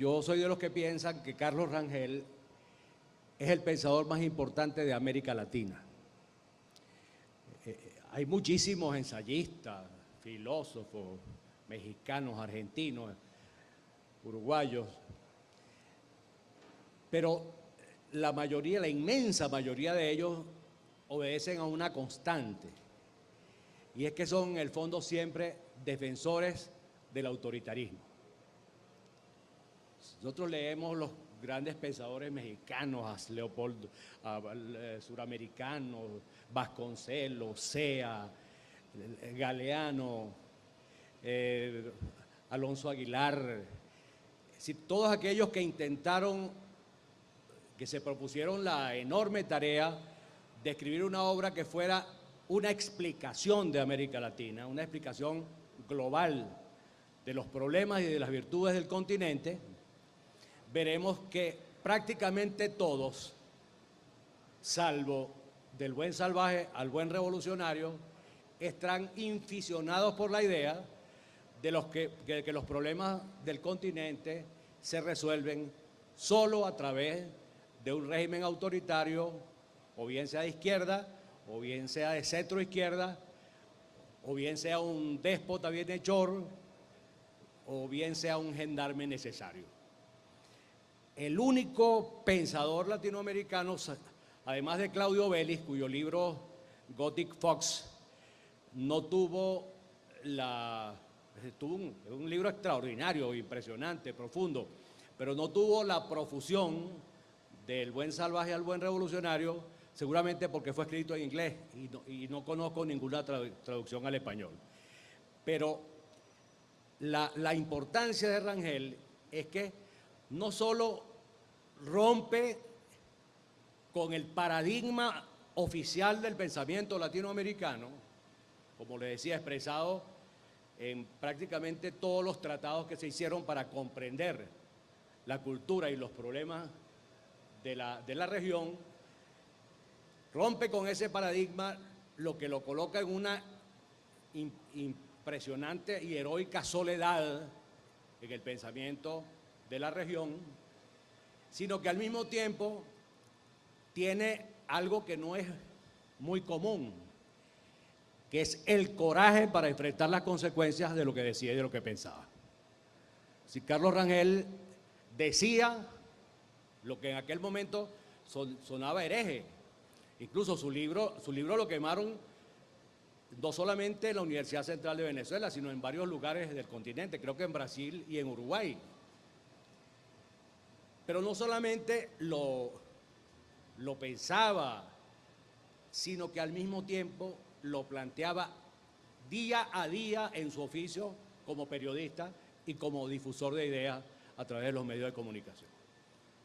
Yo soy de los que piensan que Carlos Rangel es el pensador más importante de América Latina. Hay muchísimos ensayistas, filósofos, mexicanos, argentinos, uruguayos, pero la mayoría, la inmensa mayoría de ellos obedecen a una constante, y es que son en el fondo siempre defensores del autoritarismo. Nosotros leemos los grandes pensadores mexicanos, a Leopoldo, suramericanos, Vasconcelos, Sea, Galeano, Alonso Aguilar, es decir, todos aquellos que intentaron, que se propusieron la enorme tarea de escribir una obra que fuera una explicación de América Latina, una explicación global de los problemas y de las virtudes del continente, veremos que prácticamente todos, salvo del buen salvaje al buen revolucionario, están inficionados por la idea de que los problemas del continente se resuelven solo a través de un régimen autoritario, o bien sea de izquierda, o bien sea de centro-izquierda, o bien sea un déspota bienhechor, o bien sea un gendarme necesario. El único pensador latinoamericano, además de Claudio Vélez, cuyo libro Gothic Fox no tuvo un libro extraordinario, impresionante, profundo, pero no tuvo la profusión del buen salvaje al buen revolucionario, seguramente porque fue escrito en inglés y no conozco ninguna traducción al español. Pero la importancia de Rangel es que no solo rompe con el paradigma oficial del pensamiento latinoamericano, como les decía, expresado en prácticamente todos los tratados que se hicieron para comprender la cultura y los problemas de la región, rompe con ese paradigma, lo que lo coloca en una impresionante y heroica soledad en el pensamiento de la región, sino que al mismo tiempo tiene algo que no es muy común, que es el coraje para enfrentar las consecuencias de lo que decía y de lo que pensaba. Si Carlos Rangel decía lo que en aquel momento sonaba hereje, incluso su libro lo quemaron no solamente en la Universidad Central de Venezuela, sino en varios lugares del continente, creo que en Brasil y en Uruguay. Pero no solamente lo pensaba, sino que al mismo tiempo lo planteaba día a día en su oficio como periodista y como difusor de ideas a través de los medios de comunicación.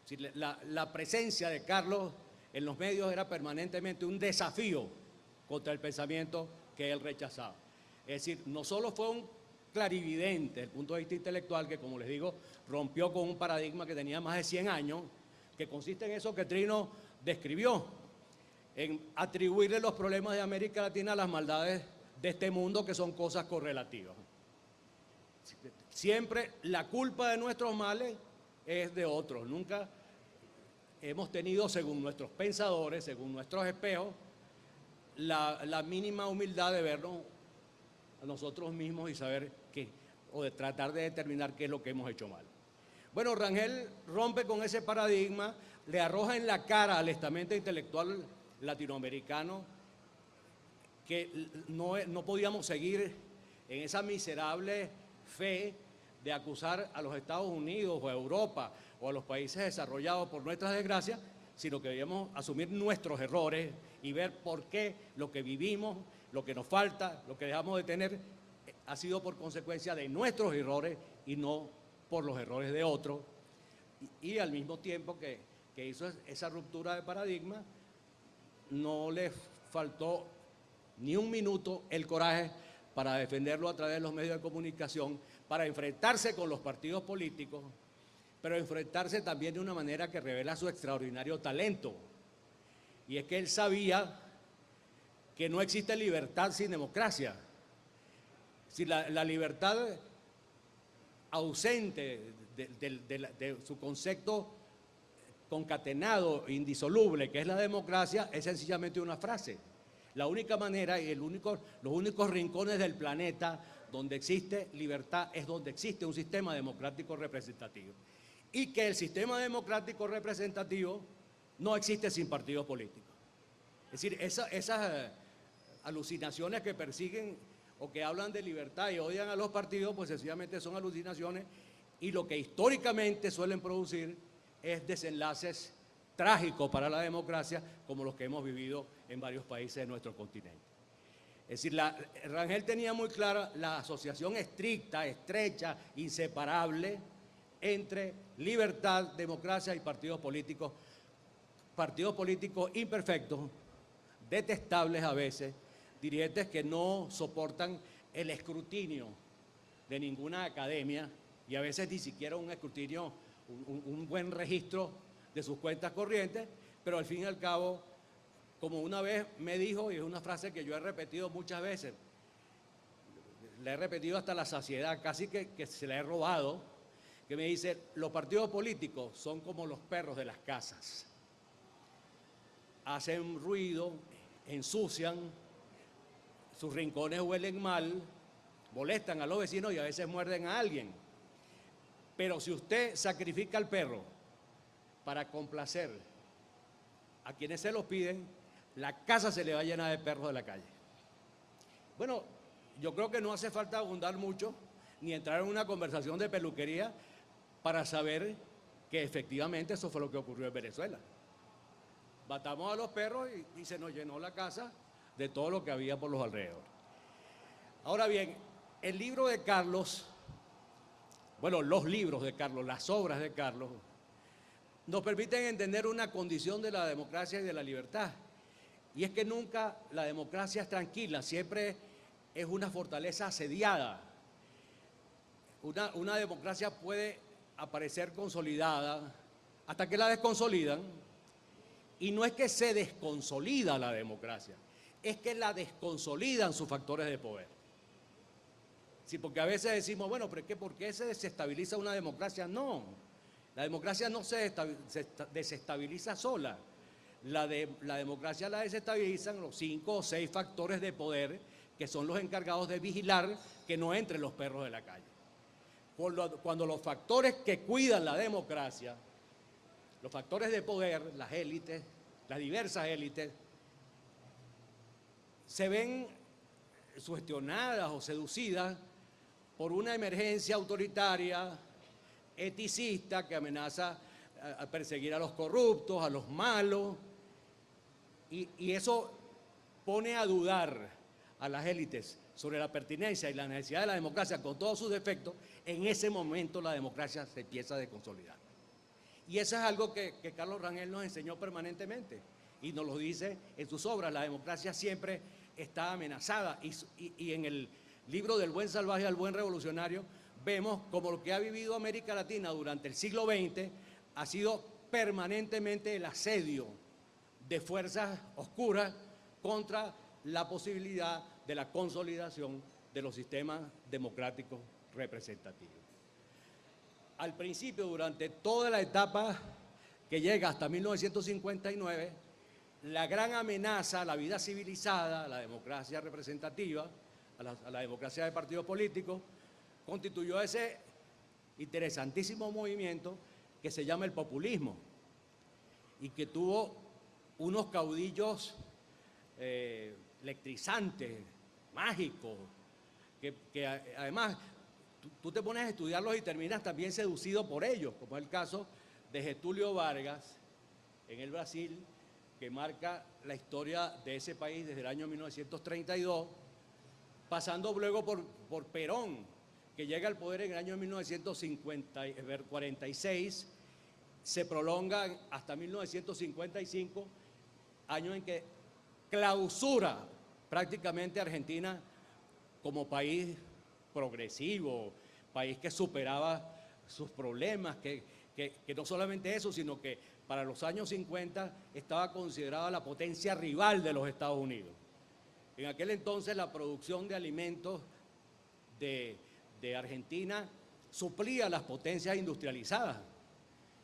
Es decir, la presencia de Carlos en los medios era permanentemente un desafío contra el pensamiento que él rechazaba. Es decir, no solo fue un clarividente desde el punto de vista intelectual, que como les digo, rompió con un paradigma que tenía más de 100 años, que consiste en eso que Trino describió, en atribuirle los problemas de América Latina a las maldades de este mundo, que son cosas correlativas. Siempre la culpa de nuestros males es de otros, nunca hemos tenido, según nuestros pensadores, según nuestros espejos, la mínima humildad de vernos a nosotros mismos y saber qué, o de tratar de determinar qué es lo que hemos hecho mal. Bueno, Rangel rompe con ese paradigma, le arroja en la cara al estamento intelectual latinoamericano que no podíamos seguir en esa miserable fe de acusar a los Estados Unidos o a Europa o a los países desarrollados por nuestras desgracias, sino que debíamos asumir nuestros errores y ver por qué lo que vivimos, lo que nos falta, lo que dejamos de tener, ha sido por consecuencia de nuestros errores y no por los errores de otros. Y al mismo tiempo que hizo esa ruptura de paradigma, no le faltó ni un minuto el coraje para defenderlo a través de los medios de comunicación, para enfrentarse con los partidos políticos, pero enfrentarse también de una manera que revela su extraordinario talento. Y es que él sabía que no existe libertad sin democracia. Si la libertad ausente de su concepto concatenado, indisoluble, que es la democracia, es sencillamente una frase. La única manera y los únicos rincones del planeta donde existe libertad es donde existe un sistema democrático representativo. Y que el sistema democrático representativo no existe sin partidos políticos. Es decir, esas alucinaciones que persiguen o que hablan de libertad y odian a los partidos, pues sencillamente son alucinaciones, y lo que históricamente suelen producir es desenlaces trágicos para la democracia, como los que hemos vivido en varios países de nuestro continente. Es decir, Rangel tenía muy clara la asociación estricta, estrecha, inseparable entre libertad, democracia y partidos políticos imperfectos, detestables a veces, dirigentes que no soportan el escrutinio de ninguna academia y a veces ni siquiera un escrutinio, un buen registro de sus cuentas corrientes, pero al fin y al cabo, como una vez me dijo, y es una frase que yo he repetido muchas veces, la he repetido hasta la saciedad, casi que se la he robado, que me dice, los partidos políticos son como los perros de las casas. Hacen ruido, ensucian, sus rincones huelen mal, molestan a los vecinos y a veces muerden a alguien. Pero si usted sacrifica al perro para complacer a quienes se los piden, la casa se le va a llenar de perros de la calle. Bueno, yo creo que no hace falta abundar mucho ni entrar en una conversación de peluquería para saber que efectivamente eso fue lo que ocurrió en Venezuela. Matamos a los perros y se nos llenó la casa de todo lo que había por los alrededores. Ahora bien, el libro de Carlos, bueno, los libros de Carlos, las obras de Carlos, nos permiten entender una condición de la democracia y de la libertad. Y es que nunca la democracia es tranquila, siempre es una fortaleza asediada. Una democracia puede aparecer consolidada hasta que la desconsolidan, y no es que se desconsolida la democracia, es que la desconsolidan sus factores de poder. Sí, porque a veces decimos, bueno, pero ¿por qué se desestabiliza una democracia? No, la democracia no se desestabiliza sola. La democracia la desestabilizan los 5 o 6 factores de poder que son los encargados de vigilar que no entren los perros de la calle. Cuando los factores que cuidan la democracia, los factores de poder, las élites, las diversas élites, se ven sugestionadas o seducidas por una emergencia autoritaria, eticista, que amenaza a perseguir a los corruptos, a los malos, y eso pone a dudar a las élites sobre la pertinencia y la necesidad de la democracia con todos sus defectos. En ese momento la democracia se empieza a desconsolidar. Y eso es algo que Carlos Rangel nos enseñó permanentemente y nos lo dice en sus obras. La democracia siempre está amenazada, y en el libro Del buen salvaje al buen revolucionario vemos como lo que ha vivido América Latina durante el siglo XX ha sido permanentemente el asedio de fuerzas oscuras contra la posibilidad de la consolidación de los sistemas democráticos representativos. Al principio, durante toda la etapa que llega hasta 1959, la gran amenaza a la vida civilizada, a la democracia representativa, a la democracia de partidos políticos, constituyó ese interesantísimo movimiento que se llama el populismo y que tuvo unos caudillos electrizantes, mágicos, que además tú te pones a estudiarlos y terminas también seducido por ellos, como es el caso de Getúlio Vargas en el Brasil, que marca la historia de ese país desde el año 1932, pasando luego por Perón, que llega al poder en el año 1946, se prolonga hasta 1955, año en que clausura prácticamente Argentina como país progresivo, país que superaba sus problemas, que no solamente eso, sino que para los años 50 estaba considerada la potencia rival de los Estados Unidos. En aquel entonces la producción de alimentos de Argentina suplía las potencias industrializadas.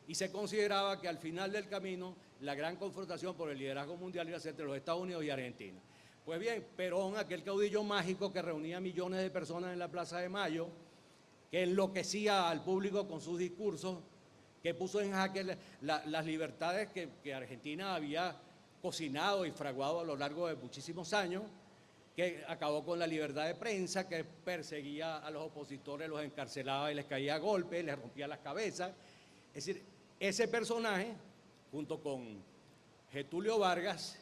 Y se consideraba que al final del camino la gran confrontación por el liderazgo mundial iba a ser entre los Estados Unidos y Argentina. Pues bien, Perón, aquel caudillo mágico que reunía millones de personas en la Plaza de Mayo, que enloquecía al público con sus discursos, que puso en jaque las libertades que Argentina había cocinado y fraguado a lo largo de muchísimos años, que acabó con la libertad de prensa, que perseguía a los opositores, los encarcelaba y les caía a golpes, les rompía las cabezas. Es decir, ese personaje, junto con Getúlio Vargas,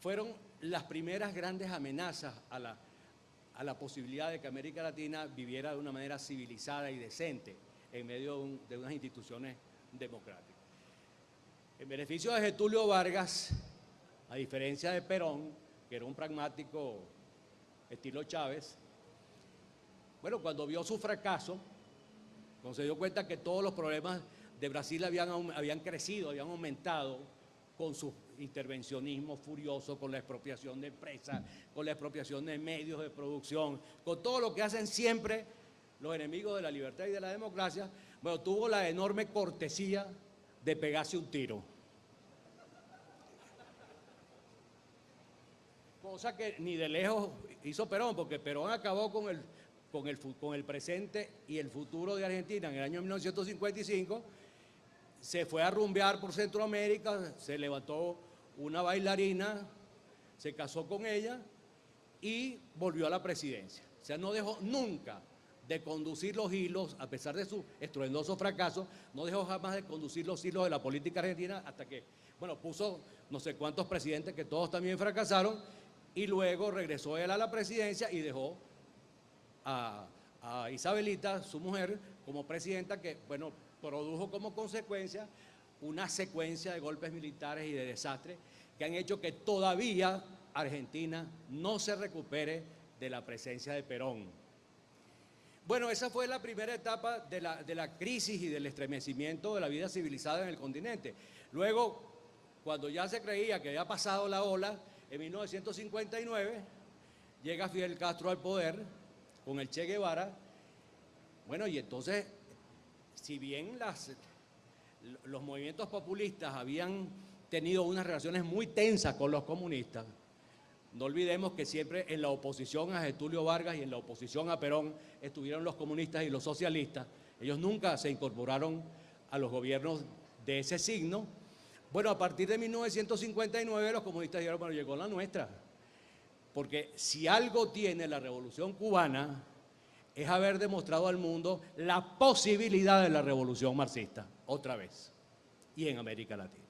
fueron las primeras grandes amenazas a la posibilidad de que América Latina viviera de una manera civilizada y decente en medio de unas instituciones democráticas. En beneficio de Getúlio Vargas, a diferencia de Perón, que era un pragmático estilo Chávez, bueno, cuando vio su fracaso, cuando se dio cuenta que todos los problemas de Brasil habían crecido, habían aumentado con su intervencionismo furioso, con la expropiación de empresas, con la expropiación de medios de producción, con todo lo que hacen siempre los enemigos de la libertad y de la democracia, bueno, tuvo la enorme cortesía de pegarse un tiro. Cosa que ni de lejos hizo Perón, porque Perón acabó con el presente y el futuro de Argentina en el año 1955, se fue a rumbear por Centroamérica, se levantó una bailarina, se casó con ella y volvió a la presidencia. O sea, no dejó nunca de conducir los hilos, a pesar de su estruendoso fracaso, no dejó jamás de conducir los hilos de la política argentina hasta que, bueno, puso no sé cuántos presidentes que todos también fracasaron y luego regresó él a la presidencia y dejó a Isabelita, su mujer, como presidenta que, bueno, produjo como consecuencia una secuencia de golpes militares y de desastres que han hecho que todavía Argentina no se recupere de la presencia de Perón. Bueno, esa fue la primera etapa de la crisis y del estremecimiento de la vida civilizada en el continente. Luego, cuando ya se creía que había pasado la ola, en 1959 llega Fidel Castro al poder con el Che Guevara. Bueno, y entonces, si bien los movimientos populistas habían tenido unas relaciones muy tensas con los comunistas, no olvidemos que siempre en la oposición a Getúlio Vargas y en la oposición a Perón estuvieron los comunistas y los socialistas. Ellos nunca se incorporaron a los gobiernos de ese signo. Bueno, a partir de 1959 los comunistas dijeron, bueno, llegó la nuestra. Porque si algo tiene la Revolución Cubana es haber demostrado al mundo la posibilidad de la revolución marxista, otra vez, y en América Latina.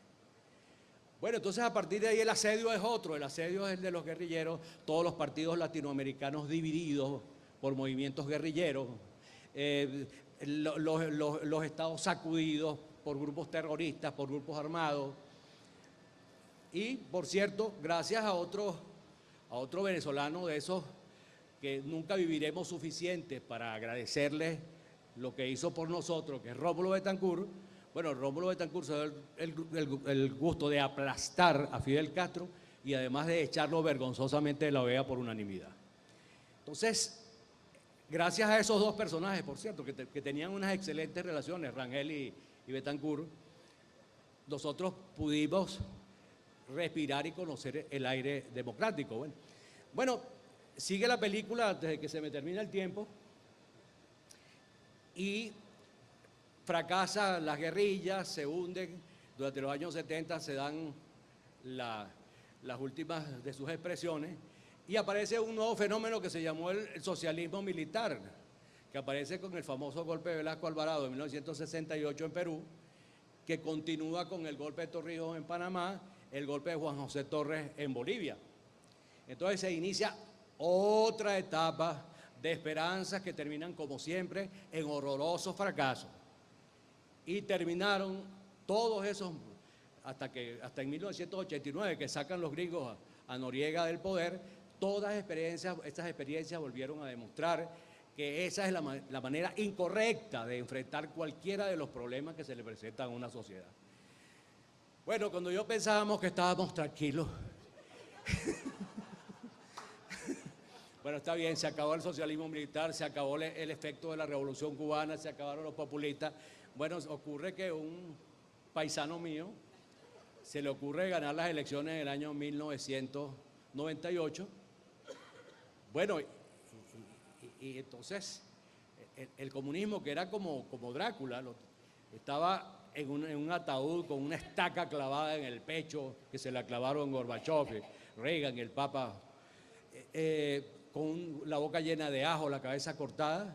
Bueno, entonces a partir de ahí el asedio es otro, el asedio es el de los guerrilleros, todos los partidos latinoamericanos divididos por movimientos guerrilleros, los estados sacudidos por grupos terroristas, por grupos armados. Y, por cierto, gracias a otro venezolano de esos que nunca viviremos suficiente para agradecerle lo que hizo por nosotros, que es Rómulo Betancourt. Bueno, Rómulo Betancourt se dio el gusto de aplastar a Fidel Castro y además de echarlo vergonzosamente de la OEA por unanimidad. Entonces, gracias a esos dos personajes, por cierto, que tenían unas excelentes relaciones, Rangel y Betancourt, nosotros pudimos respirar y conocer el aire democrático. Bueno, sigue la película desde que se me termina el tiempo y fracasa las guerrillas, se hunden, durante los años 70 se dan las últimas de sus expresiones y aparece un nuevo fenómeno que se llamó el socialismo militar, que aparece con el famoso golpe de Velasco Alvarado en 1968 en Perú, que continúa con el golpe de Torrijos en Panamá, el golpe de Juan José Torres en Bolivia. Entonces se inicia otra etapa de esperanzas que terminan, como siempre, en horrorosos fracasos. Y terminaron todos esos, hasta en 1989, que sacan los gringos a Noriega del poder, todas estas experiencias volvieron a demostrar que esa es la manera incorrecta de enfrentar cualquiera de los problemas que se le presentan a una sociedad. Bueno, cuando yo pensábamos que estábamos tranquilos, Bueno, está bien, se acabó el socialismo militar, se acabó el efecto de la Revolución Cubana, se acabaron los populistas. Bueno, ocurre que un paisano mío se le ocurre ganar las elecciones en el año 1998. Bueno, y entonces el comunismo, que era como Drácula, estaba en un ataúd con una estaca clavada en el pecho, que se la clavaron Gorbachev, Reagan, el Papa, con la boca llena de ajo, la cabeza cortada.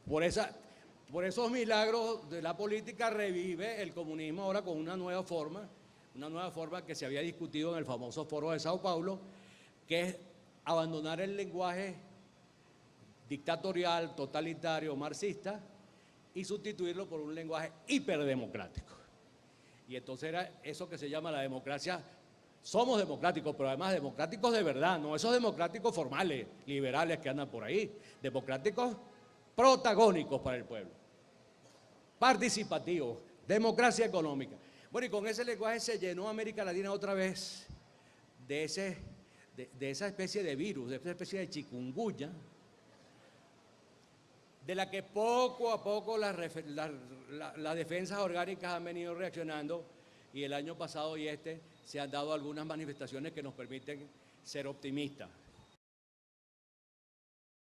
Por esos milagros de la política revive el comunismo ahora con una nueva forma que se había discutido en el famoso foro de Sao Paulo, que es abandonar el lenguaje dictatorial, totalitario, marxista, y sustituirlo por un lenguaje hiperdemocrático. Y entonces era eso que se llama la democracia. Somos democráticos, pero además democráticos de verdad, no esos democráticos formales, liberales que andan por ahí, democráticos protagónicos para el pueblo, participativos, democracia económica. Bueno, y con ese lenguaje se llenó América Latina otra vez de esa especie de virus, de esa especie de chikungunya, de la que poco a poco las defensas orgánicas han venido reaccionando, y el año pasado y se han dado algunas manifestaciones que nos permiten ser optimistas.